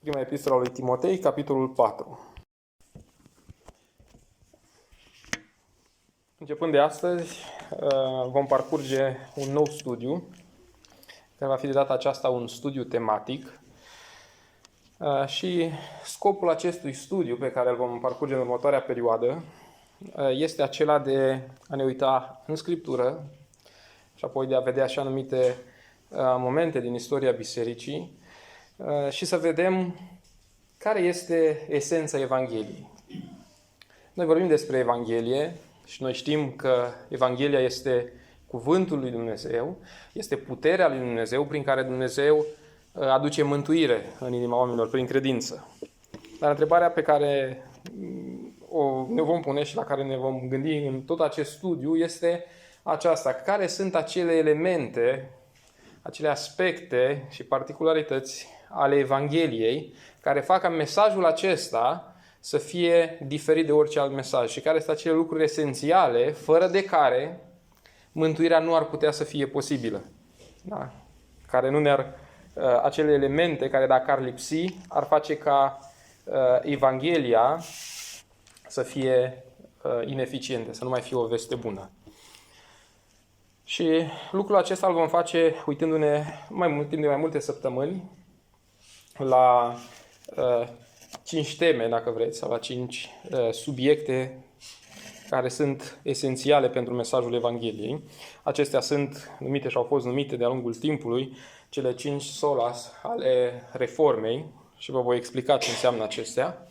Prima epistolă a lui Timotei, capitolul 4. Începând de astăzi, vom parcurge un nou studiu, care va fi de data aceasta un studiu tematic. Și scopul acestui studiu, pe care îl vom parcurge în următoarea perioadă, este acela de a ne uita în Scriptură și apoi de a vedea așa anumite momente din istoria Bisericii și să vedem care este esența Evangheliei. Noi vorbim despre Evanghelie și noi știm că Evanghelia este cuvântul lui Dumnezeu, este puterea lui Dumnezeu prin care Dumnezeu aduce mântuire în inima oamenilor prin credință. Dar întrebarea pe care ne vom pune și la care ne vom gândi în tot acest studiu este aceasta: care sunt acele elemente, acele aspecte și particularități ale Evangheliei care fac ca mesajul acesta să fie diferit de orice alt mesaj și care sunt acele lucruri esențiale fără de care mântuirea nu ar putea să fie posibilă. Da? Care nu ne-ar, acele elemente care, dacă ar lipsi, ar face ca Evanghelia să fie ineficientă, să nu mai fie o veste bună. Și lucrul acesta îl vom face uitându-ne timp de mai multe săptămâni la 5 teme, dacă vreți, sau la 5 subiecte care sunt esențiale pentru mesajul Evangheliei. Acestea sunt numite și au fost numite de-a lungul timpului cele 5 solas ale reformei și vă voi explica ce înseamnă acestea.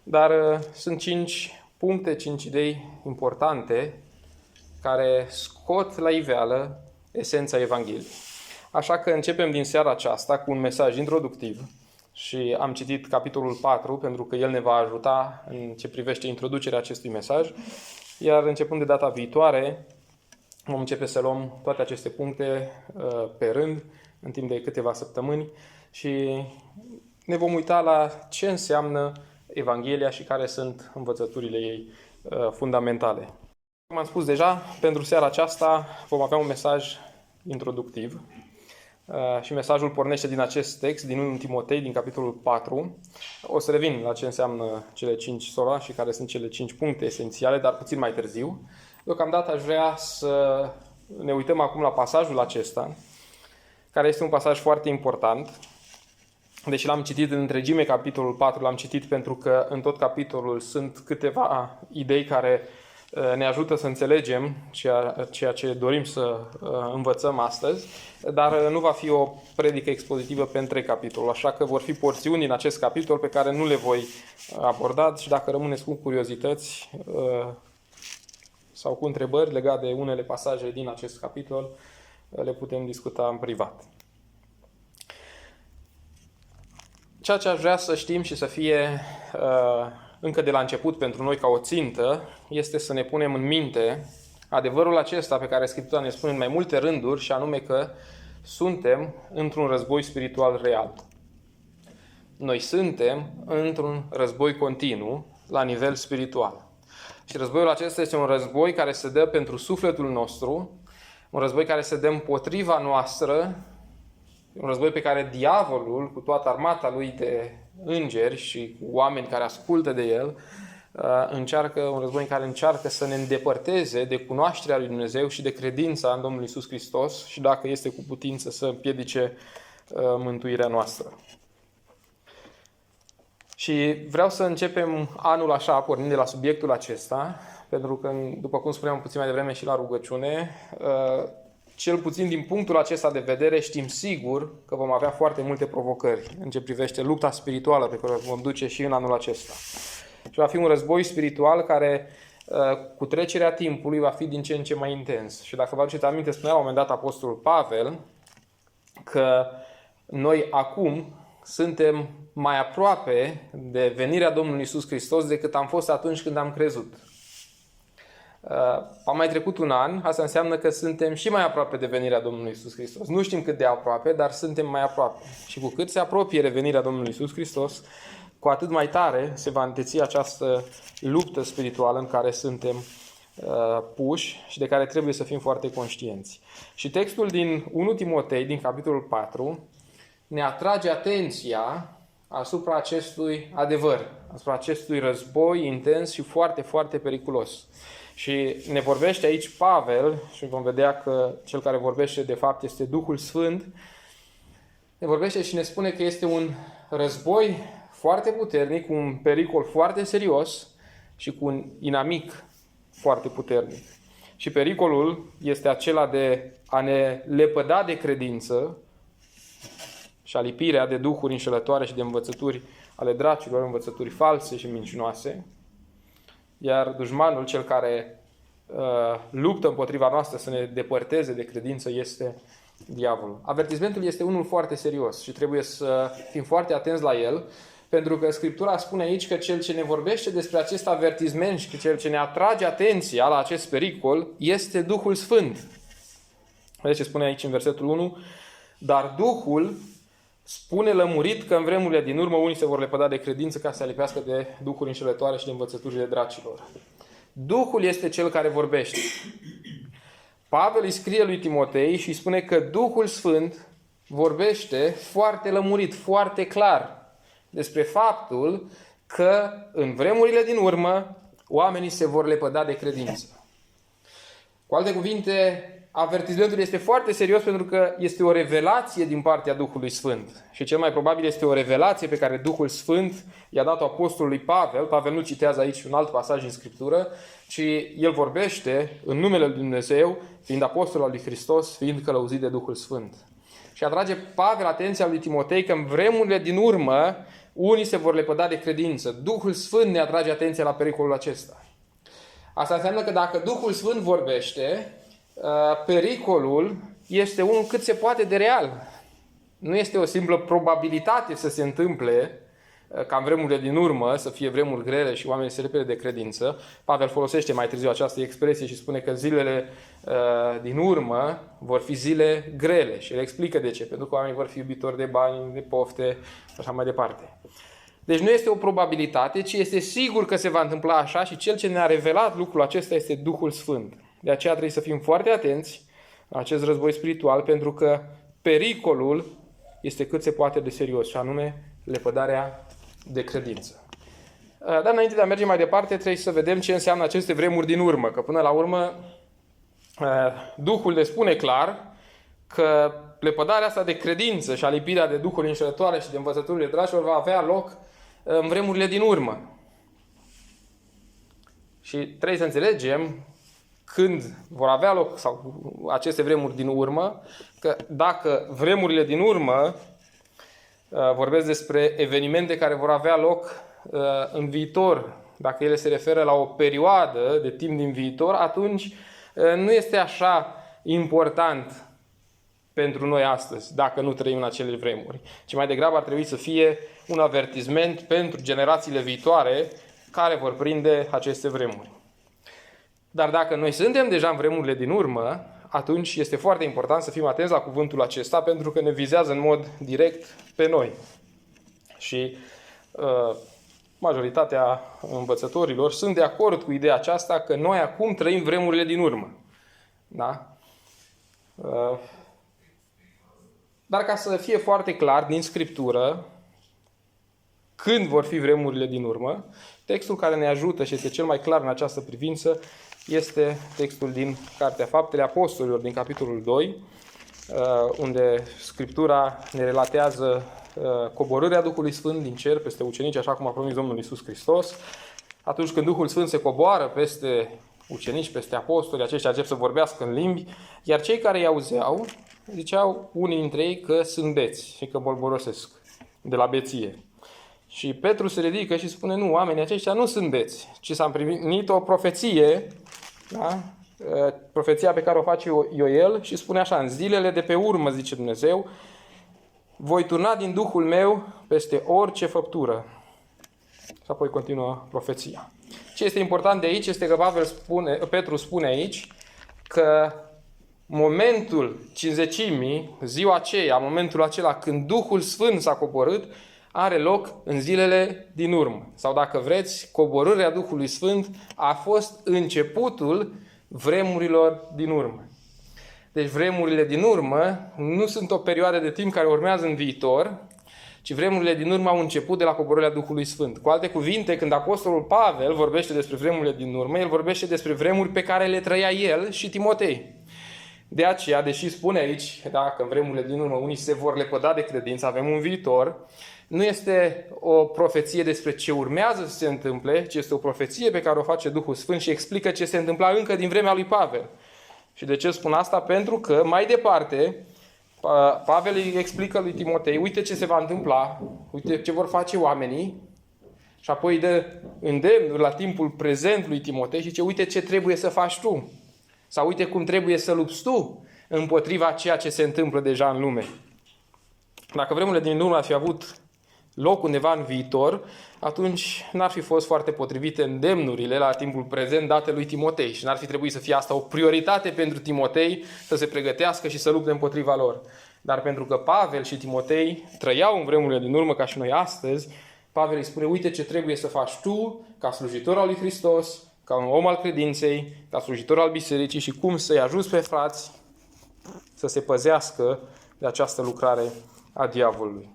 Dar sunt 5 puncte, 5 idei importante care scot la iveală esența Evangheliei. Așa că începem din seara aceasta cu un mesaj introductiv și am citit capitolul 4 pentru că el ne va ajuta în ce privește introducerea acestui mesaj, iar începând de data viitoare vom începe să luăm toate aceste puncte pe rând în timp de câteva săptămâni și ne vom uita la ce înseamnă Evanghelia și care sunt învățăturile ei fundamentale. Cum am spus deja, pentru seara aceasta vom avea un mesaj introductiv și mesajul pornește din acest text, din 1 Timotei, din capitolul 4. O să revin la ce înseamnă cele 5 sola și care sunt cele 5 puncte esențiale, dar puțin mai târziu. Deocamdată aș vrea să ne uităm acum la pasajul acesta, care este un pasaj foarte important. Deși l-am citit în întregime, capitolul 4, l-am citit pentru că în tot capitolul sunt câteva idei care ne ajută să înțelegem ceea ce dorim să învățăm astăzi, dar nu va fi o predică expozitivă pe întreg capitolul, așa că vor fi porțiuni din acest capitol pe care nu le voi aborda și dacă rămâneți cu curiozități sau cu întrebări legate de unele pasaje din acest capitol, le putem discuta în privat. Ceea ce aș vrea să știm și să fie încă de la început pentru noi ca o țintă este să ne punem în minte adevărul acesta pe care Scriptura ne spune în mai multe rânduri, și anume că suntem într-un război spiritual real. Noi suntem într-un război continuu la nivel spiritual. Și războiul acesta este un război care se dă pentru sufletul nostru, un război care se dă împotriva noastră, un război pe care diavolul, cu toată armata lui de îngeri și cu oameni care ascultă de el, un război în care încearcă să ne îndepărteze de cunoașterea lui Dumnezeu și de credința în Domnul Iisus Hristos și, dacă este cu putință, să împiedice mântuirea noastră. Și vreau să începem anul așa, pornind de la subiectul acesta, pentru că, după cum spuneam puțin mai devreme și la rugăciune, cel puțin din punctul acesta de vedere știm sigur că vom avea foarte multe provocări în ce privește lupta spirituală pe care o vom duce și în anul acesta. Și va fi un război spiritual care, cu trecerea timpului, va fi din ce în ce mai intens. Și dacă vă aduceți aminte, spunea la un moment dat Apostolul Pavel că noi acum suntem mai aproape de venirea Domnului Iisus Hristos decât am fost atunci când am crezut. A mai trecut un an, asta înseamnă că suntem și mai aproape de venirea Domnului Iisus Hristos. Nu știm cât de aproape, dar suntem mai aproape. Și cu cât se apropie revenirea Domnului Iisus Hristos, cu atât mai tare se va înteți această luptă spirituală în care suntem puși și de care trebuie să fim foarte conștienți. Și textul din 1 Timotei, din capitolul 4, ne atrage atenția asupra acestui adevăr, asupra acestui război intens și foarte, foarte periculos. Și ne vorbește aici Pavel, și vom vedea că cel care vorbește de fapt este Duhul Sfânt, ne vorbește și ne spune că este un război foarte puternic, un pericol foarte serios și cu un inamic foarte puternic. Și pericolul este acela de a ne lepăda de credință și alipirea de duhuri înșelătoare și de învățături ale dracilor, învățături false și mincinoase. Iar dușmanul, cel care luptă împotriva noastră să ne depărteze de credință, este diavolul. Avertismentul este unul foarte serios și trebuie să fim foarte atenți la el, pentru că Scriptura spune aici că cel ce ne vorbește despre acest avertisment și că cel ce ne atrage atenția la acest pericol este Duhul Sfânt. Vedeți ce spune aici în versetul 1? Dar Duhul spune lămurit că în vremurile din urmă unii se vor lepăda de credință ca să se alipească de duhuri înșelătoare și de învățăturile dracilor. Duhul este cel care vorbește. Pavel îi scrie lui Timotei și îi spune că Duhul Sfânt vorbește foarte lămurit, foarte clar despre faptul că în vremurile din urmă oamenii se vor lepăda de credință. Cu alte cuvinte, avertismentul este foarte serios pentru că este o revelație din partea Duhului Sfânt. Și cel mai probabil este o revelație pe care Duhul Sfânt i-a dat-o apostolului Pavel. Pavel nu citează aici un alt pasaj în Scriptură, ci el vorbește în numele lui Dumnezeu, fiind apostol al lui Hristos, fiind călăuzit de Duhul Sfânt. Și atrage Pavel atenția lui Timotei că în vremurile din urmă unii se vor lepăda de credință. Duhul Sfânt ne atrage atenția la pericolul acesta. Asta înseamnă că dacă Duhul Sfânt vorbește, pericolul este unul cât se poate de real. Nu este o simplă probabilitate să se întâmple ca în vremurile din urmă să fie vremuri grele și oamenii se lepede de credință. Pavel folosește mai târziu această expresie și spune că zilele din urmă vor fi zile grele. Și el explică de ce. Pentru că oamenii vor fi iubitori de bani, de pofte și așa mai departe. Deci nu este o probabilitate, ci este sigur că se va întâmpla așa și cel ce ne-a revelat lucrul acesta este Duhul Sfânt. De aceea trebuie să fim foarte atenți la acest război spiritual, pentru că pericolul este cât se poate de serios, și anume lepădarea de credință. Dar înainte de a merge mai departe, trebuie să vedem ce înseamnă aceste vremuri din urmă, că până la urmă Duhul ne spune clar că lepădarea asta de credință și alipirea de duhuri înșelătoare și de învățăturile dracilor va avea loc în vremurile din urmă. Și trebuie să înțelegem când vor avea loc sau aceste vremuri din urmă, că dacă vremurile din urmă vorbesc despre evenimente care vor avea loc în viitor, dacă ele se referă la o perioadă de timp din viitor, atunci nu este așa important pentru noi astăzi, dacă nu trăim în acele vremuri, ci mai degrabă ar trebui să fie un avertisment pentru generațiile viitoare care vor prinde aceste vremuri. Dar dacă noi suntem deja în vremurile din urmă, atunci este foarte important să fim atenți la cuvântul acesta, pentru că ne vizează în mod direct pe noi. Și majoritatea învățătorilor sunt de acord cu ideea aceasta că noi acum trăim vremurile din urmă. Da? Dar ca să fie foarte clar din Scriptură când vor fi vremurile din urmă, textul care ne ajută și este cel mai clar în această privință este textul din Cartea Faptele Apostolilor, din capitolul 2, unde Scriptura ne relatează coborârea Duhului Sfânt din cer peste ucenici, așa cum a promis Domnul Iisus Hristos. Atunci când Duhul Sfânt se coboară peste ucenici, peste apostoli, aceștia încep să vorbească în limbi, iar cei care îi auzeau, ziceau unii dintre ei că sunt beți și că bolborosesc de la beție. Și Petru se ridică și spune, nu, oamenii aceștia nu sunt beți, ci s-a împlinit o profeție, da? Profeția pe care o face Ioel și spune așa, în zilele de pe urmă, zice Dumnezeu, voi turna din Duhul meu peste orice făptură. Și apoi continuă profeția. Ce este important de aici este că Petru spune aici că momentul cinzecimii, ziua aceea, momentul acela când Duhul Sfânt s-a coborât, are loc în zilele din urmă. Sau dacă vreți, coborârea Duhului Sfânt a fost începutul vremurilor din urmă. Deci vremurile din urmă nu sunt o perioadă de timp care urmează în viitor, ci vremurile din urmă au început de la coborârea Duhului Sfânt. Cu alte cuvinte, când Apostolul Pavel vorbește despre vremurile din urmă, el vorbește despre vremuri pe care le trăia el și Timotei. De aceea, deși spune aici, dacă în vremurile din urmă unii se vor lepăda de credință, avem un viitor, nu este o profeție despre ce urmează să se întâmple, ci este o profeție pe care o face Duhul Sfânt și explică ce se întâmpla încă din vremea lui Pavel. Și de ce spun asta? Pentru că mai departe Pavel îi explică lui Timotei, uite ce se va întâmpla, uite ce vor face oamenii, și apoi îi dă îndemnuri la timpul prezent lui Timotei și zice, uite ce trebuie să faci tu, sau uite cum trebuie să lupți tu împotriva ceea ce se întâmplă deja în lume. Dacă vremurile din urmă ar fi avut loc undeva în viitor, atunci n-ar fi fost foarte potrivite îndemnurile la timpul prezent date lui Timotei și n-ar fi trebuit să fie asta o prioritate pentru Timotei să se pregătească și să lupte împotriva lor. Dar pentru că Pavel și Timotei trăiau în vremurile din urmă ca și noi astăzi, Pavel îi spune, uite ce trebuie să faci tu ca slujitor al lui Hristos, ca un om al credinței, ca slujitor al bisericii și cum să-i ajuți pe frați să se păzească de această lucrare a diavolului.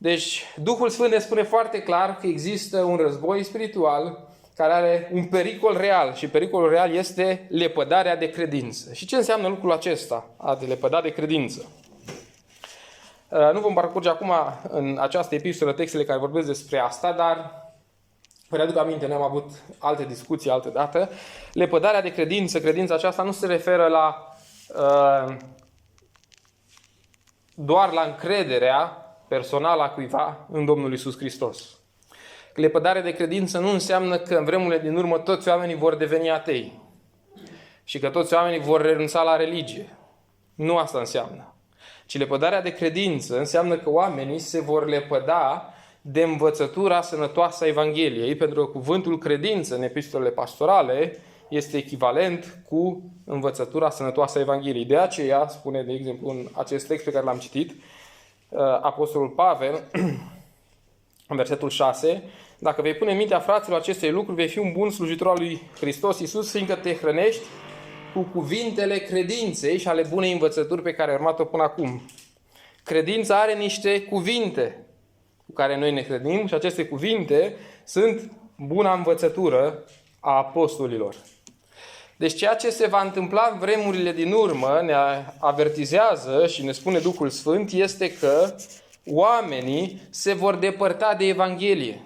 Deci, Duhul Sfânt ne spune foarte clar că există un război spiritual care are un pericol real și pericolul real este lepădarea de credință. Și ce înseamnă lucrul acesta, a de lepăda de credință? Nu vom parcurge acum în această epistolă textele care vorbesc despre asta, dar vă readuc aminte, noi am avut alte discuții altă dată. Lepădarea de credință, credința aceasta nu se referă la doar la încrederea personală a cuiva în Domnul Iisus Hristos. Lepădarea de credință nu înseamnă că în vremurile din urmă toți oamenii vor deveni atei și că toți oamenii vor renunța la religie. Nu asta înseamnă. Ci lepădarea de credință înseamnă că oamenii se vor lepăda de învățătura sănătoasă a Evangheliei, pentru că cuvântul credință în epistolele pastorale este echivalent cu învățătura sănătoasă a Evangheliei. De aceea, spune, de exemplu, în acest text pe care l-am citit, Apostolul Pavel, în versetul 6, dacă vei pune în mintea fraților acestei lucruri, vei fi un bun slujitor al lui Hristos Iisus, fiindcă te hrănești cu cuvintele credinței și ale bunei învățături pe care ai urmat-o până acum. Credința are niște cuvinte cu care noi ne hrănim și aceste cuvinte sunt buna învățătură a apostolilor. Deci ceea ce se va întâmpla în vremurile din urmă ne avertizează și ne spune Duhul Sfânt este că oamenii se vor depărta de Evanghelie.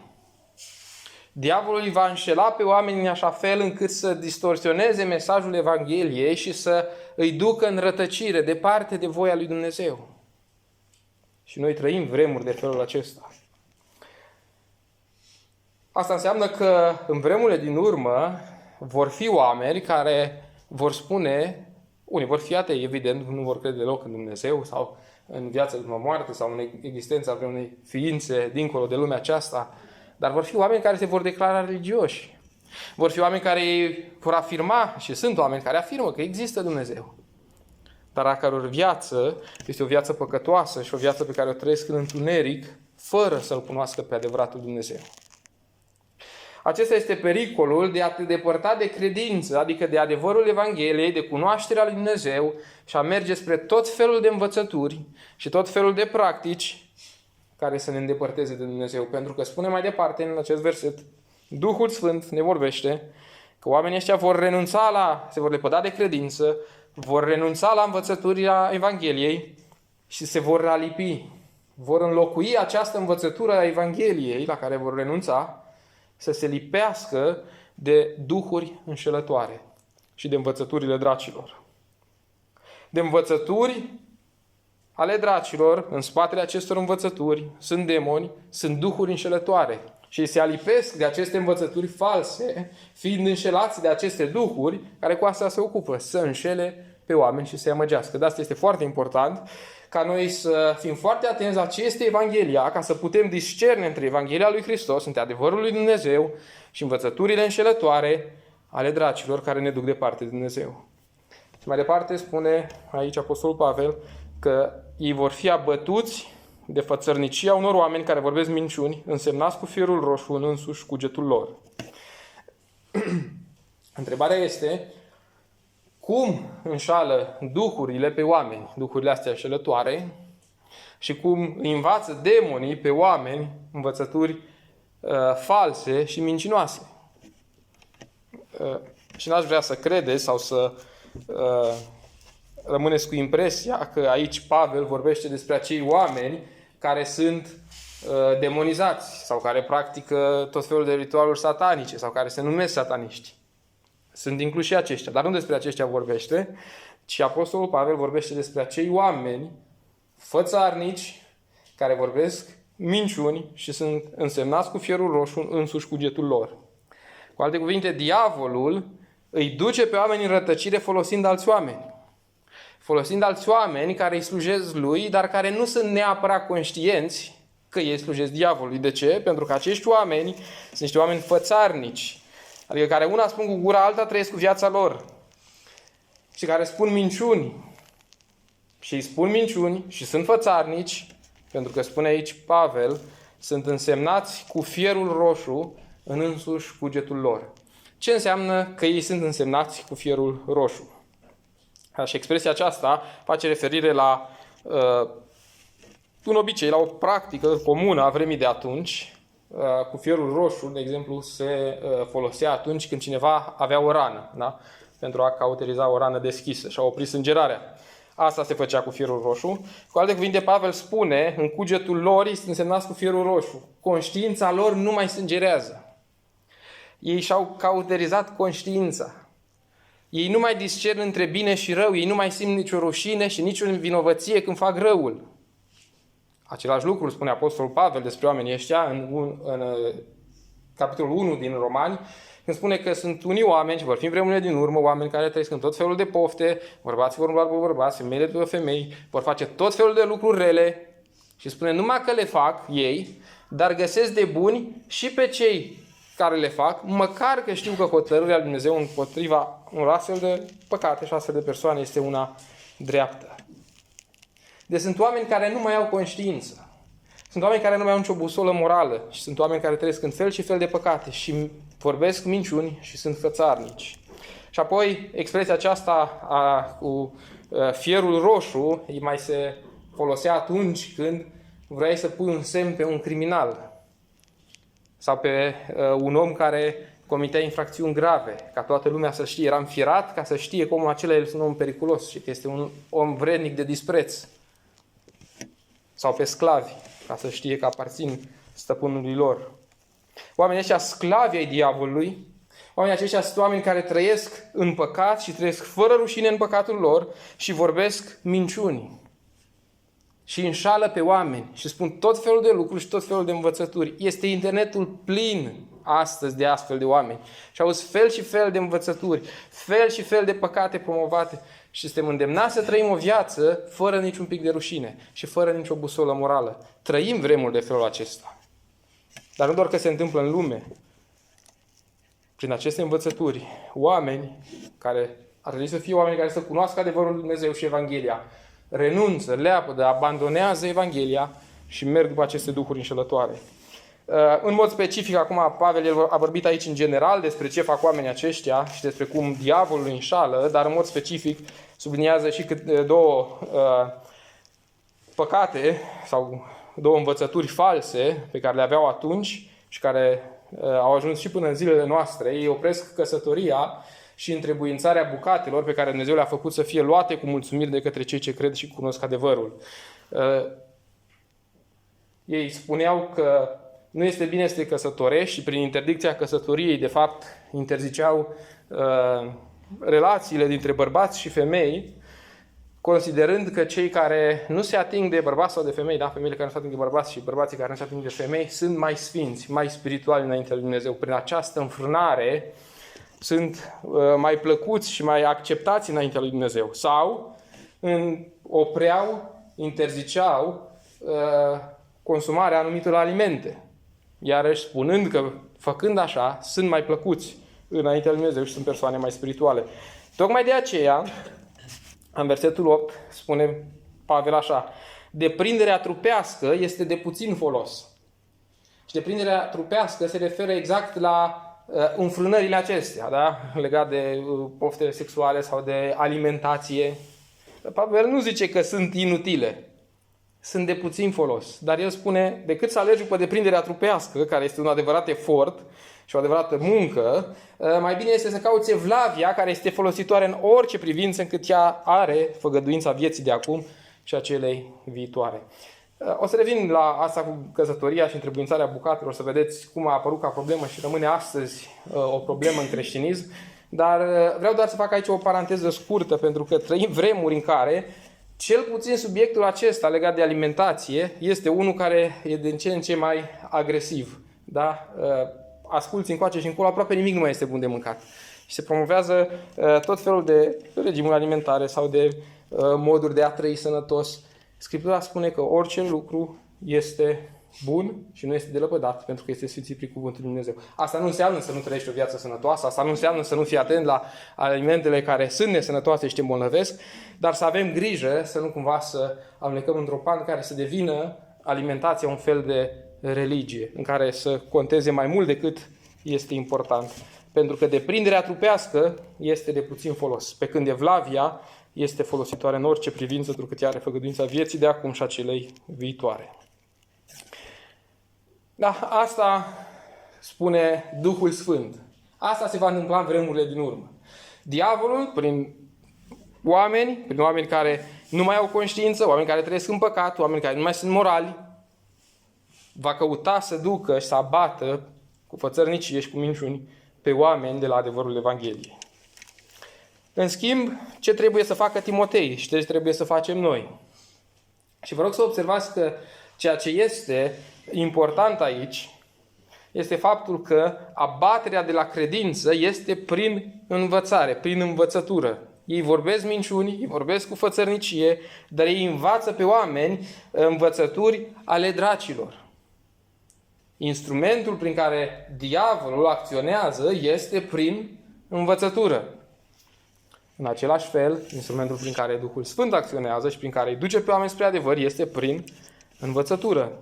Diavolul îi va înșela pe oameni în așa fel încât să distorsioneze mesajul Evangheliei și să îi ducă în rătăcire, departe de voia lui Dumnezeu. Și noi trăim vremuri de felul acesta. Asta înseamnă că în vremurile din urmă vor fi oameni care vor spune, unii vor fi atei, evident, nu vor crede deloc în Dumnezeu sau în viața după moarte sau în existența vreunei ființe dincolo de lumea aceasta, dar vor fi oameni care se vor declara religioși. Vor fi oameni care vor afirma, și sunt oameni care afirmă că există Dumnezeu, dar a căror viață este o viață păcătoasă și o viață pe care o trăiesc în întuneric, fără să-L cunoască pe adevăratul Dumnezeu. Acesta este pericolul de a te depărta de credință, adică de adevărul Evangheliei, de cunoașterea lui Dumnezeu și a merge spre tot felul de învățături și tot felul de practici care să ne îndepărteze de Dumnezeu. Pentru că spune mai departe în acest verset, Duhul Sfânt ne vorbește că oamenii ăștia se vor lepăda de credință, vor renunța la învățătura Evangheliei și se vor ralipi. Vor înlocui această învățătură a Evangheliei la care vor renunța să se lipească de duhuri înșelătoare și de învățăturile dracilor. De învățături ale dracilor, în spatele acestor învățături, sunt demoni, sunt duhuri înșelătoare. Și se alipesc de aceste învățături false, fiind înșelați de aceste duhuri care cu asta se ocupă, să înșele pe oameni și să-i amăgească. De asta este foarte important ca noi să fim foarte atenți la ce este Evanghelia, ca să putem discerne între Evanghelia lui Hristos, între adevărul lui Dumnezeu și învățăturile înșelătoare ale dracilor care ne duc departe de Dumnezeu. Și mai departe spune aici Apostolul Pavel că ei vor fi abătuți de fățărnicia unor oameni care vorbesc minciuni, însemnați cu firul roșu în însuși cugetul lor. Întrebarea este, cum înșală duhurile pe oameni, duhurile astea înșelătoare, și cum învață demonii pe oameni învățături false și mincinoase. Și n-aș vrea să credeți sau să rămâneți cu impresia că aici Pavel vorbește despre acei oameni care sunt demonizați sau care practică tot felul de ritualuri satanice sau care se numesc sataniști. Sunt incluși și aceștia, dar nu despre aceștia vorbește, ci Apostolul Pavel vorbește despre acei oameni fățarnici care vorbesc minciuni și sunt însemnați cu fierul roșu în însuși cugetul lor. Cu alte cuvinte, diavolul îi duce pe oameni în rătăcire folosind alți oameni. Folosind alți oameni care îi slujesc lui, dar care nu sunt neapărat conștienți că ei slujesc diavolului. De ce? Pentru că acești oameni sunt niște oameni fățarnici. Adică care una spun cu gura, alta trăiesc cu viața lor. Și care spun minciuni. Și îi spun minciuni și sunt fățarnici, pentru că spune aici Pavel, sunt însemnați cu fierul roșu în însuși cugetul lor. Ce înseamnă că ei sunt însemnați cu fierul roșu? Și expresia aceasta face referire la un obicei, la o practică comună a vremii de atunci. Cu fierul roșu, de exemplu, se folosea atunci când cineva avea o rană, da? Pentru a cauteriza o rană deschisă și a opri sângerarea. Asta se făcea cu fierul roșu. Cu alte cuvinte, Pavel spune, în cugetul lor sunt însemnați cu fierul roșu. Conștiința lor nu mai sângerează. Ei și-au cauterizat conștiința. Ei nu mai discern între bine și rău, ei nu mai simt nicio rușine și nicio vinovăție când fac răul. Același lucru spune Apostolul Pavel despre oamenii ăștia în capitolul 1 din Romani, când spune că sunt unii oameni, și vor fi în vremurile din urmă, oameni care trăiesc în tot felul de pofte, bărbații vor urma bărbați, femeile după femei, vor face tot felul de lucruri rele și spune numai că le fac ei, dar găsesc de buni și pe cei care le fac, măcar că știu că hotărârea lui Dumnezeu împotriva unor astfel de păcate și astfel de persoane este una dreaptă. Deci sunt oameni care nu mai au conștiință. Sunt oameni care nu mai au nicio busolă morală și sunt oameni care trăiesc în fel și fel de păcate și vorbesc minciuni și sunt fățarnici. Și apoi expresia aceasta cu fierul roșu îi mai se folosea atunci când vrei să pui un semn pe un criminal sau pe un om care comitea infracțiuni grave, ca toată lumea să știe. Era înfierat ca să știe că omul acela este un om periculos și că este un om vrednic de dispreț. Sau pe sclavi, ca să știe că aparțin stăpânului lor. Oamenii ăștia sclavi ai diavolului, oamenii aceștia sunt oameni care trăiesc în păcat și trăiesc fără rușine în păcatul lor și vorbesc minciuni. Și înșală pe oameni și spun tot felul de lucruri și tot felul de învățături. Este internetul plin astăzi de astfel de oameni. Și auzi fel și fel de învățături, fel și fel de păcate promovate. Și suntem îndemnați să trăim o viață fără niciun pic de rușine și fără nicio busolă morală. Trăim vremuri de felul acesta. Dar nu doar că se întâmplă în lume. Prin aceste învățături, oameni care ar trebui să fie oameni care să cunoască adevărul lui Dumnezeu și Evanghelia, renunță, leapădă, abandonează Evanghelia și merg după aceste duhuri înșelătoare. În mod specific, acum Pavel a vorbit aici în general despre ce fac oamenii aceștia și despre cum diavolul îi înșală, dar în mod specific subliniază și două păcate sau două învățături false pe care le aveau atunci și care au ajuns și până în zilele noastre. Ei opresc căsătoria și întrebuințarea bucatelor pe care Dumnezeu le-a făcut să fie luate cu mulțumiri de către cei ce cred și cunosc adevărul. Ei spuneau că nu este bine să te căsătorești și prin interdicția căsătoriei, de fapt, interziceau relațiile dintre bărbați și femei, considerând că cei care nu se ating de bărbați sau de femei, da, femeile care nu se ating de bărbați și bărbații care nu se ating de femei, sunt mai sfinți, mai spirituali înaintea lui Dumnezeu. Prin această înfrânare sunt mai plăcuți și mai acceptați înaintea lui Dumnezeu. Sau opreau, interziceau consumarea anumitor alimente. Iarăși spunând că, făcând așa, sunt mai plăcuți înaintea lui Dumnezeu și sunt persoane mai spirituale. Tocmai de aceea, în versetul 8, spune Pavel așa: deprinderea trupească este de puțin folos. Și deprinderea trupească se referă exact la înfrânările acestea, da? Legat de poftele sexuale sau de alimentație. Pavel nu zice că sunt inutile. sunt de puțin folos. Dar el spune, decât să alegi după deprinderea trupească, care este un adevărat efort și o adevărată muncă, mai bine este să cauți evlavia, care este folositoare în orice privință, încât ea are făgăduința vieții de acum și a celei viitoare. O să revin la asta cu căsătoria și întrebuințarea bucatelor, să vedeți cum a apărut ca problemă și rămâne astăzi o problemă în creștinism. Dar vreau doar să fac aici o paranteză scurtă, pentru că trăim vremuri în care cel puțin subiectul acesta legat de alimentație este unul care e din ce în ce mai agresiv. Da? Asculți încoace și încolo, aproape nimic nu mai este bun de mâncat. Și se promovează tot felul de regimuri alimentare sau de moduri de a trăi sănătos. Scriptura spune că orice lucru este bun și nu este de lepădat, pentru că este sfințit prin cuvântul lui Dumnezeu. Asta nu înseamnă să nu trăiești o viață sănătoasă, asta nu înseamnă să nu fii atent la alimentele care sunt nesănătoase și te îmbolnăvesc, dar să avem grijă să nu cumva să amlecăm într-o pană care să devină alimentația un fel de religie, în care să conteze mai mult decât este important. Pentru că deprinderea trupească este de puțin folos, pe când evlavia este folositoare în orice privință, pentru că ea are făgăduința vieții de acum și a celei viitoare. Da, asta spune Duhul Sfânt. Asta se va întâmpla în vremurile din urmă. Diavolul, prin oameni care nu mai au conștiință, oameni care trăiesc în păcat, oameni care nu mai sunt morali, va căuta să ducă și să abată cu fățărnicie și cu minciuni pe oameni de la adevărul Evangheliei. În schimb, ce trebuie să facă Timotei și ce trebuie să facem noi? Și vă rog să observați că ceea ce este important aici este faptul că abaterea de la credință este prin învățare, prin învățătură. Ei vorbesc minciuni, ei vorbesc cu fățărnicie, dar ei învață pe oameni învățături ale dracilor. Instrumentul prin care diavolul acționează este prin învățătură. În același fel, instrumentul prin care Duhul Sfânt acționează și prin care îi duce pe oameni spre adevăr este prin învățătură.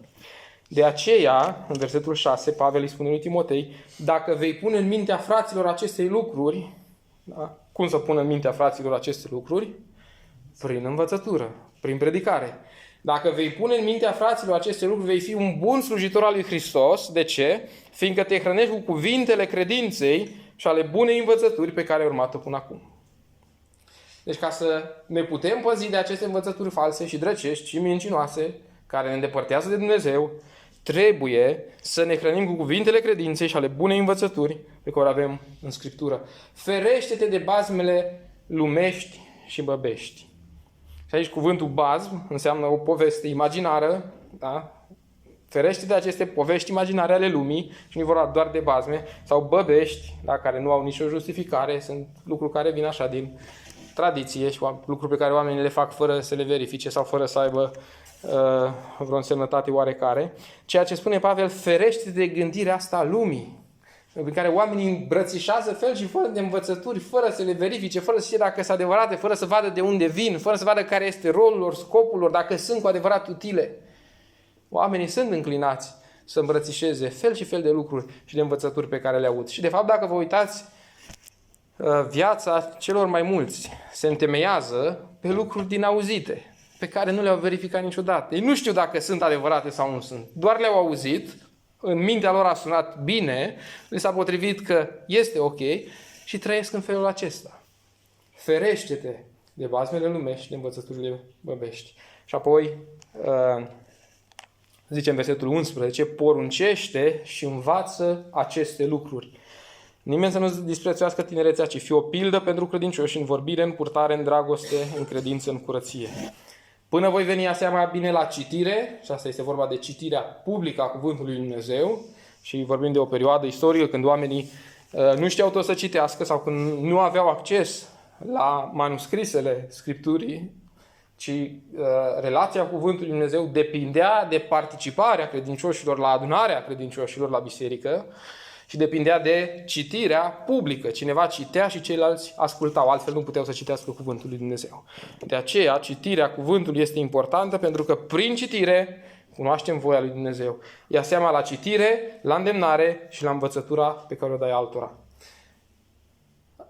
De aceea, în versetul 6, Pavel îi spune lui Timotei, dacă vei pune în mintea fraților aceste lucruri, da? Cum să pună în mintea fraților aceste lucruri? Prin învățătură, prin predicare. Dacă vei pune în mintea fraților aceste lucruri, vei fi un bun slujitor al lui Hristos. De ce? Fiindcă te hrănești cu cuvintele credinței și ale bunei învățături pe care ai urmat-o până acum. Deci ca să ne putem păzi de aceste învățături false și drăcești și mincinoase, care ne îndepărtează de Dumnezeu, trebuie să ne hrănim cu cuvintele credinței și ale bunei învățături pe care o avem în Scriptură. Ferește-te de bazmele lumești și băbești. Și aici cuvântul bazm înseamnă o poveste imaginară, da? Ferește de aceste povești imaginare ale lumii și nu vorba doar de bazme, sau băbești, da? Care nu au nicio justificare, sunt lucruri care vin așa din tradiție și lucruri pe care oamenii le fac fără să le verifice sau fără să aibă vreo însemnătate oarecare. Ceea ce spune Pavel, ferește de gândirea asta a lumii, în care oamenii îmbrățișează fel și fel de învățături, fără să le verifice, fără să știe dacă sunt adevărate, fără să vadă de unde vin, fără să vadă care este rolul lor, scopul lor, dacă sunt cu adevărat utile. Oamenii sunt înclinați să îmbrățișeze fel și fel de lucruri și de învățături pe care le aud. Și de fapt, dacă vă uitați, viața celor mai mulți se întemeiază pe lucruri din auzite, pe care nu le-au verificat niciodată. Ei nu știu dacă sunt adevărate sau nu sunt. Doar le-au auzit, în mintea lor a sunat bine, li s-a potrivit că este ok și trăiesc în felul acesta. Ferește-te de bazmele lumești și de învățăturile băbești. Și apoi, zice în versetul 11, poruncește și învață aceste lucruri. Nimeni să nu disprețuiască tinerețea, ci fi o pildă pentru credincioși în vorbire, în purtare, în dragoste, în credință, în curăție. Până voi veni aseama bine la citire, și asta este vorba de citirea publică a Cuvântului Lui Dumnezeu, și vorbim de o perioadă istorică când oamenii nu știau tot să citească sau când nu aveau acces la manuscrisele Scripturii, ci relația cu Cuvântul Lui Dumnezeu depindea de participarea credincioșilor la adunarea credincioșilor la biserică și depindea de citirea publică. Cineva citea și ceilalți ascultau, altfel nu puteau să citească Cuvântul lui Dumnezeu. De aceea, citirea Cuvântului este importantă pentru că prin citire cunoaștem voia lui Dumnezeu. Ia seama la citire, la îndemnare și la învățătura pe care o dai altora.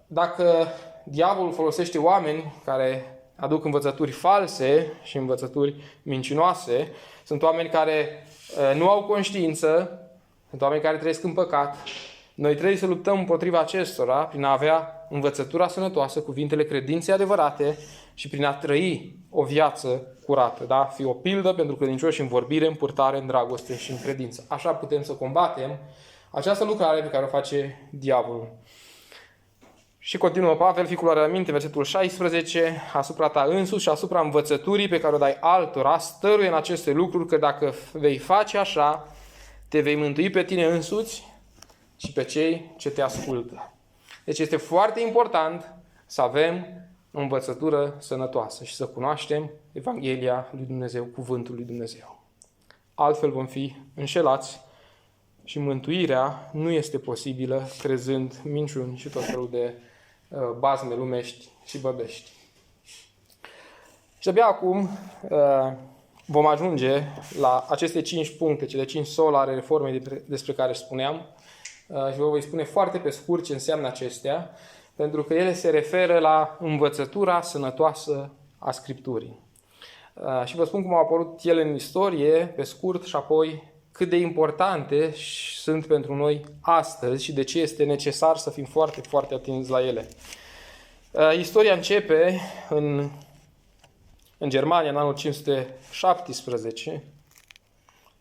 Dacă diavolul folosește oameni care aduc învățături false și învățături mincinoase. Sunt oameni care nu au conștiință, sunt oameni care trăiesc în păcat. Noi trebuie să luptăm împotriva acestora prin a avea învățătura sănătoasă, cuvintele credinței adevărate și prin a trăi o viață curată. Da? Fi o pildă pentru credincioși în vorbire, în purtare, în dragoste și în credință. Așa putem să combatem această lucrare pe care o face diavolul. Și continuă Pavel, fii cu luarea aminte, versetul 16, asupra ta însuți și asupra învățăturii pe care o dai altora, stăruie în aceste lucruri, că dacă vei face așa, te vei mântui pe tine însuți și pe cei ce te ascultă. Deci este foarte important să avem o învățătură sănătoasă și să cunoaștem Evanghelia lui Dumnezeu, cuvântul lui Dumnezeu. Altfel vom fi înșelați și mântuirea nu este posibilă crezând minciuni și tot felul de bazme lumești și băbești. Și abia acum vom ajunge la aceste 5 puncte, cele 5 sole ale reformei despre care spuneam și vă voi spune foarte pe scurt ce înseamnă acestea, pentru că ele se referă la învățătura sănătoasă a Scripturii. Și vă spun cum au apărut ele în istorie, pe scurt, și apoi cât de importante sunt pentru noi astăzi și de ce este necesar să fim foarte, foarte atenți la ele. Istoria începe în Germania, în anul 517,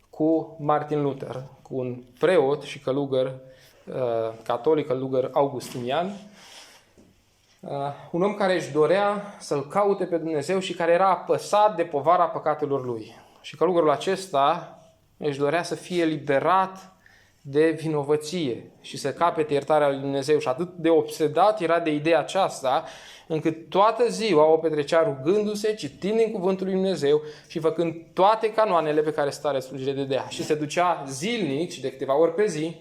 cu Martin Luther, cu un preot și călugăr catolic, călugăr augustinian, un om care își dorea să-L caute pe Dumnezeu și care era apăsat de povara păcatelor lui. Și călugărul acesta își dorea să fie eliberat de vinovăție și să capete iertarea lui Dumnezeu. Și atât de obsedat era de ideea aceasta, încât toată ziua o petrecea rugându-se, citind din cuvântul lui Dumnezeu și făcând toate canoanele pe care starea slujire de dea. Și se ducea zilnic și de câteva ori pe zi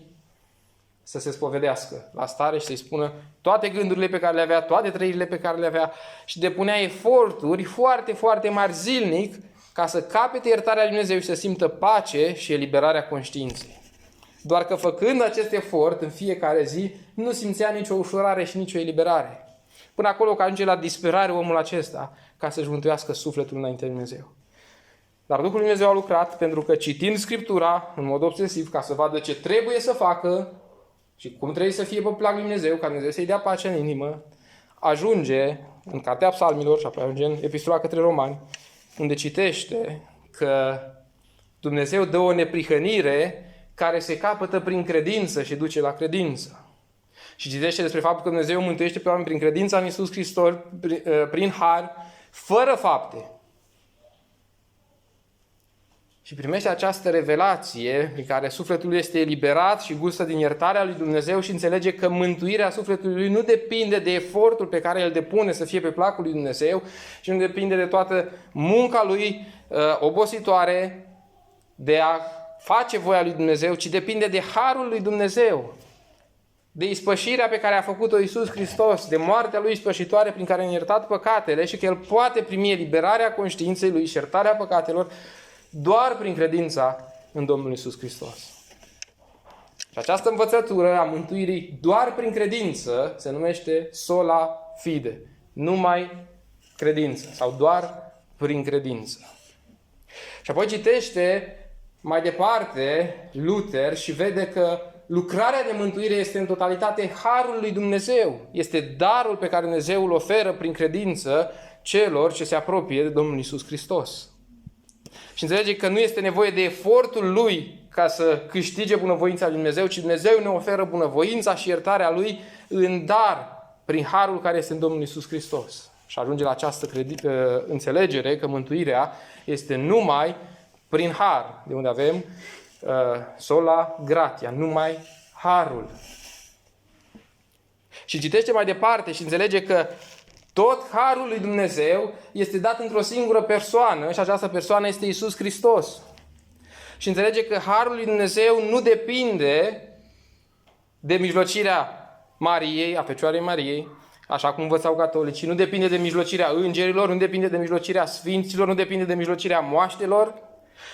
să se spovedească la stare și să-i spună toate gândurile pe care le avea, toate trăirile pe care le avea și depunea eforturi foarte, foarte mari zilnic ca să capete iertarea lui Dumnezeu și să simtă pace și eliberarea conștiinței. Doar că făcând acest efort în fiecare zi, nu simțea nicio ușurare și nicio eliberare. Până acolo că ajunge la disperare omul acesta ca să-și mântuiască sufletul înainte de Dumnezeu. Dar Duhul lui Dumnezeu a lucrat pentru că citind Scriptura în mod obsesiv ca să vadă ce trebuie să facă și cum trebuie să fie pe plac lui Dumnezeu, ca Dumnezeu să-i dea pace în inimă, ajunge în Cartea Psalmilor și apoi ajunge în Epistola către Romani, unde citește că Dumnezeu dă o neprihănire care se capătă prin credință și duce la credință. Și citește despre faptul că Dumnezeu mântuiește pe oameni prin credința în Iisus Hristos, prin har, fără fapte. Și primește această revelație prin care sufletul este eliberat și gustă din iertarea lui Dumnezeu și înțelege că mântuirea sufletului lui nu depinde de efortul pe care îl depune să fie pe placul lui Dumnezeu și nu depinde de toată munca lui obositoare de a face voia lui Dumnezeu, ci depinde de harul lui Dumnezeu, de ispășirea pe care a făcut-o Iisus Hristos, de moartea lui ispășitoare prin care a iertat păcatele și că El poate primi eliberarea conștiinței lui și iertarea păcatelor doar prin credința în Domnul Iisus Hristos. Și această învățătură a mântuirii doar prin credință se numește sola fide. Numai credință sau doar prin credință. Și apoi citește mai departe Luther și vede că lucrarea de mântuire este în totalitate harul lui Dumnezeu. Este darul pe care Dumnezeu îl oferă prin credință celor ce se apropie de Domnul Iisus Hristos. Și înțelege că nu este nevoie de efortul lui ca să câștige bunăvoința lui Dumnezeu, ci Dumnezeu ne oferă bunăvoința și iertarea lui în dar, prin harul care este în Domnul Iisus Hristos. Și ajunge la această înțelegere că mântuirea este numai prin har, de unde avem sola gratia, numai harul. Și citește mai departe și înțelege că tot harul lui Dumnezeu este dat într-o singură persoană și această persoană este Iisus Hristos. Și înțelege că harul lui Dumnezeu nu depinde de mijlocirea Mariei, a Fecioarei Mariei, așa cum învățau catolicii, nu depinde de mijlocirea îngerilor, nu depinde de mijlocirea sfinților, nu depinde de mijlocirea moaștelor,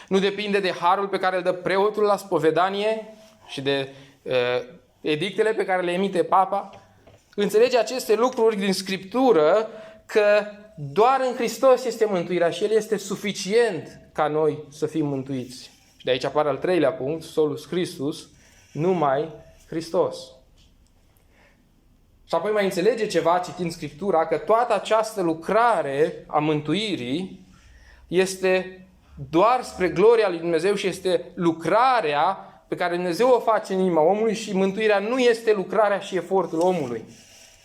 nu depinde de harul pe care îl dă preotul la spovedanie și de edictele pe care le emite Papa. Înțelege aceste lucruri din Scriptură că doar în Hristos este mântuirea și El este suficient ca noi să fim mântuiți. Și de aici apare al treilea punct, solus Christus, numai Hristos. Și apoi mai înțelege ceva citind Scriptura, că toată această lucrare a mântuirii este doar spre gloria lui Dumnezeu și este lucrarea pe care Dumnezeu o face în inima omului și mântuirea nu este lucrarea și efortul omului,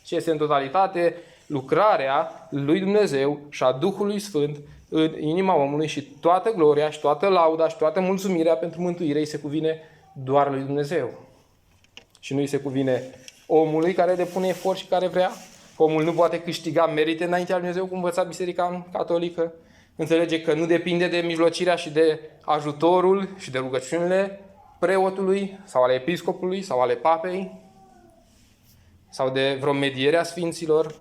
ci este în totalitate lucrarea lui Dumnezeu și a Duhului Sfânt în inima omului și toată gloria și toată lauda și toată mulțumirea pentru mântuire îi se cuvine doar lui Dumnezeu. Și nu îi se cuvine omului care depune efort și care vrea. Omul nu poate câștiga merite înaintea lui Dumnezeu, cum învăța Biserica Catolică. Înțelege că nu depinde de mijlocirea și de ajutorul și de rugăciunile preotului sau ale episcopului sau ale papei sau de vreo mediere a sfinților.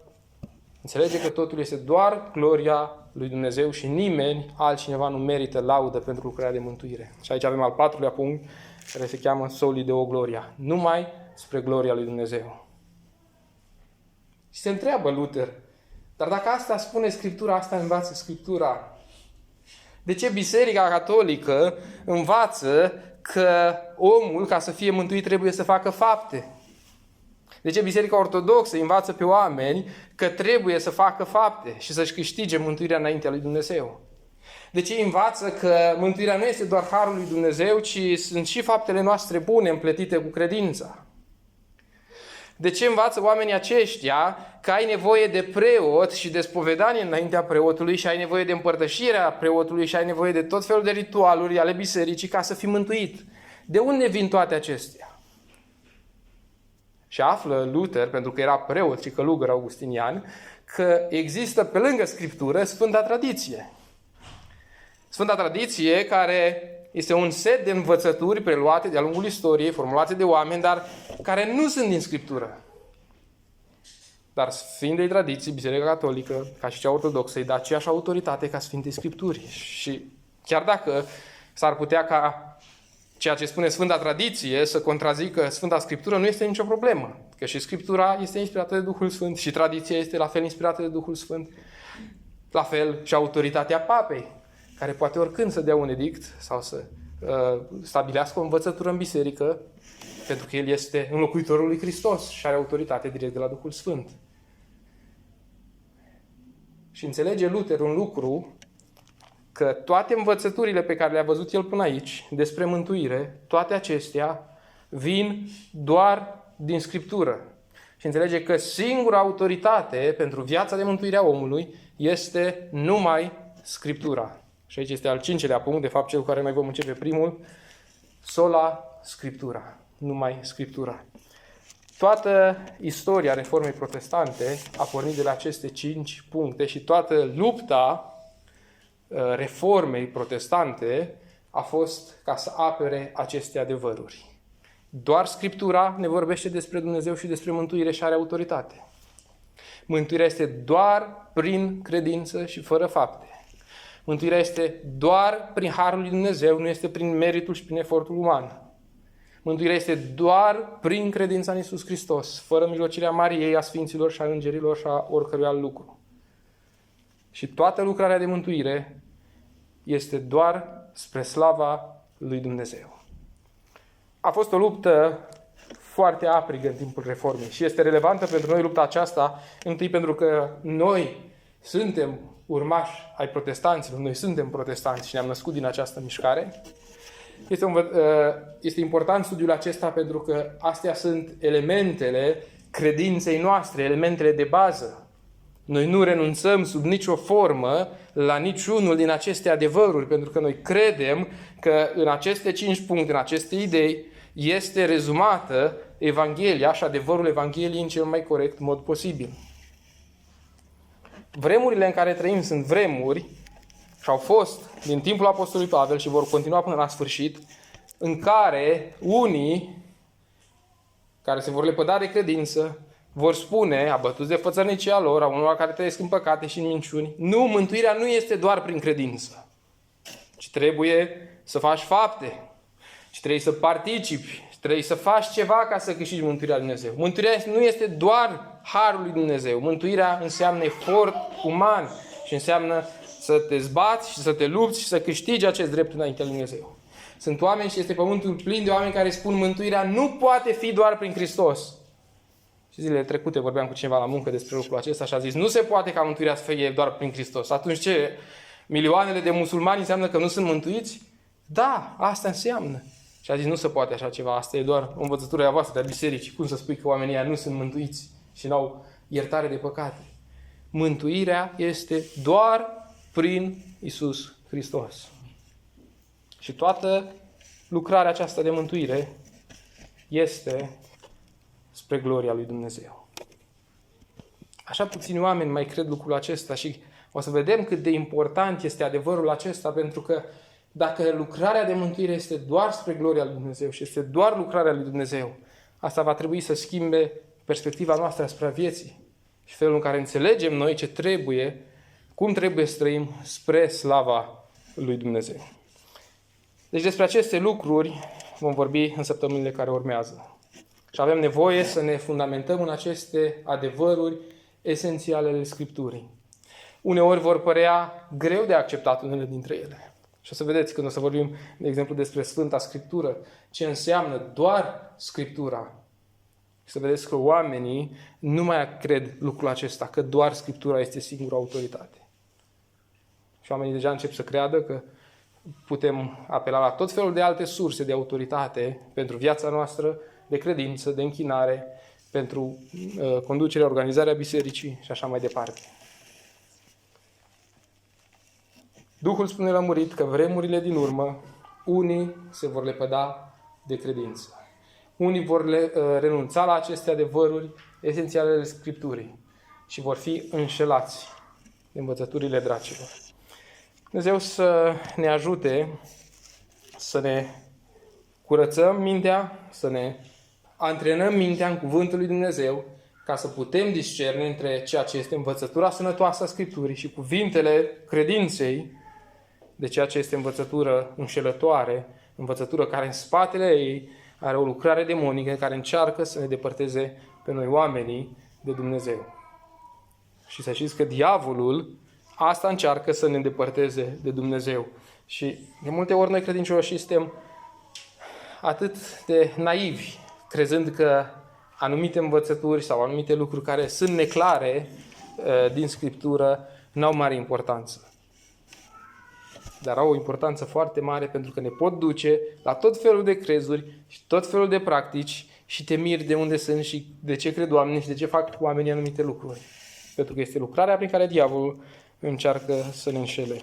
Înțelege că totul este doar gloria lui Dumnezeu și nimeni altcineva nu merită laudă pentru lucrarea de mântuire. Și aici avem al patrulea punct, care se cheamă soli Deo Gloria. Numai spre gloria lui Dumnezeu. Și se întreabă Luther, dar dacă asta spune Scriptura, asta învață Scriptura, de ce Biserica Catolică învață că omul, ca să fie mântuit, trebuie să facă fapte? De ce Biserica Ortodoxă învață pe oameni că trebuie să facă fapte și să-și câștige mântuirea înaintea lui Dumnezeu? De ce învață că mântuirea nu este doar harul lui Dumnezeu, ci sunt și faptele noastre bune împletite cu credința? De ce învață oamenii aceștia că ai nevoie de preot și de spovedanie înaintea preotului și ai nevoie de împărtășirea preotului și ai nevoie de tot felul de ritualuri ale bisericii ca să fii mântuit? De unde vin toate acestea? Și află Luther, pentru că era preot și călugăr augustinian, că există pe lângă Scriptură Sfânta Tradiție. Sfânta Tradiție care este un set de învățături preluate de-a lungul istoriei, formulate de oameni, dar care nu sunt din Scriptură. Dar Sfintei Tradiții, Biserica Catolică, ca și cea ortodoxă, îi dă aceeași autoritate ca Sfintei Scripturi. Și chiar dacă s-ar putea ca ceea ce spune Sfânta Tradiție să contrazică Sfânta Scriptură, nu este nicio problemă. Că și Scriptura este inspirată de Duhul Sfânt și tradiția este la fel inspirată de Duhul Sfânt. La fel și autoritatea Papei, care poate oricând să dea un edict sau să stabilească o învățătură în biserică, pentru că el este înlocuitorul lui Hristos și are autoritate direct de la Duhul Sfânt. Și înțelege Luther un lucru, că toate învățăturile pe care le-a văzut el până aici despre mântuire, toate acestea vin doar din Scriptură. Și înțelege că singura autoritate pentru viața de mântuire a omului este numai Scriptura. Și aici este al cincelea punct, de fapt cel cu care noi vom începe primul, sola Scriptura, numai Scriptura. Toată istoria Reformei Protestante a pornit de la aceste 5 puncte și toată lupta Reformei Protestante a fost ca să apere aceste adevăruri. Doar Scriptura ne vorbește despre Dumnezeu și despre mântuire și are autoritate. Mântuirea este doar prin credință și fără fapte. Mântuirea este doar prin harul lui Dumnezeu, nu este prin meritul și prin efortul uman. Mântuirea este doar prin credința în Iisus Hristos, fără mijlocirea Mariei, a Sfinților și a Îngerilor și a oricărui alt lucru. Și toată lucrarea de mântuire este doar spre slava lui Dumnezeu. A fost o luptă foarte aprigă în timpul Reformei și este relevantă pentru noi lupta aceasta, întâi pentru că noi suntem urmași ai protestanților, noi suntem protestanți și ne-am născut din această mișcare. Este important studiul acesta pentru că astea sunt elementele credinței noastre, elementele de bază. Noi nu renunțăm sub nicio formă la niciunul din aceste adevăruri, pentru că noi credem că în aceste 5 puncte, în aceste idei, este rezumată Evanghelia și adevărul Evangheliei în cel mai corect mod posibil. Vremurile în care trăim sunt vremuri și au fost din timpul Apostolului Pavel și vor continua până la sfârșit, în care unii care se vor lepăda de credință vor spune, abătuți de fățărnicia lor, a unor care trăiesc în păcate și în minciuni, nu, mântuirea nu este doar prin credință, ci trebuie să faci fapte. Și trebuie să participi, trebuie să faci ceva ca să câștigi mântuirea lui Dumnezeu. Mântuirea nu este doar harul lui Dumnezeu. Mântuirea înseamnă efort uman și înseamnă să te zbați și să te lupți și să câștigi acest drept înaintea lui Dumnezeu. Sunt oameni și este pământul plin de oameni care spun mântuirea nu poate fi doar prin Hristos. Și zilele trecute vorbeam cu cineva la muncă despre lucrul acesta și a zis nu se poate ca mântuirea să fie doar prin Hristos. Atunci ce? Milioanele de musulmani înseamnă că nu sunt mântuiți? Da, asta înseamnă. Și a zis nu se poate așa ceva, asta e doar o învățătură a voastră de biserici. Cum să spui că oamenii ăia nu sunt mântuiți și n-au iertare de păcate? Mântuirea este doar prin Iisus Hristos. Și toată lucrarea aceasta de mântuire este spre gloria lui Dumnezeu. Așa puțini oameni mai cred lucrul acesta și o să vedem cât de important este adevărul acesta, pentru că dacă lucrarea de mântuire este doar spre gloria lui Dumnezeu și este doar lucrarea lui Dumnezeu, asta va trebui să schimbe perspectiva noastră asupra vieții și felul în care înțelegem noi ce trebuie, cum trebuie să trăim spre slava lui Dumnezeu. Deci despre aceste lucruri vom vorbi în săptămânile care urmează. Și avem nevoie să ne fundamentăm în aceste adevăruri esențiale ale Scripturii. Uneori vor părea greu de acceptat unele dintre ele. Și o să vedeți când o să vorbim, de exemplu, despre Sfânta Scriptură, ce înseamnă doar Scriptura. Și să vedeți că oamenii nu mai cred lucrul acesta, că doar Scriptura este singura autoritate. Și oamenii deja încep să creadă că putem apela la tot felul de alte surse de autoritate pentru viața noastră, de credință, de închinare, pentru conducerea, organizarea bisericii și așa mai departe. Duhul spune lămurit că vremurile din urmă, unii se vor lepăda de credință. Unii vor renunța la aceste adevăruri esențiale ale Scripturii și vor fi înșelați de învățăturile dracilor. Dumnezeu să ne ajute să ne curățăm mintea, să ne antrenăm mintea în cuvântul lui Dumnezeu, ca să putem discerne între ceea ce este învățătura sănătoasă a Scripturii și cuvintele credinței, de ceea ce este învățătură înșelătoare, învățătură care în spatele ei are o lucrare demonică care încearcă să ne depărteze pe noi oamenii de Dumnezeu. Și să știți că diavolul asta încearcă să ne îndepărteze de Dumnezeu. Și de multe ori noi credincioși suntem atât de naivi, crezând că anumite învățături sau anumite lucruri care sunt neclare din Scriptură n-au mare importanță. Dar au o importanță foarte mare pentru că ne pot duce la tot felul de crezuri și tot felul de practici și te miri de unde sunt și de ce cred oamenii și de ce fac oamenii anumite lucruri. Pentru că este lucrarea prin care diavolul încearcă să ne înșele.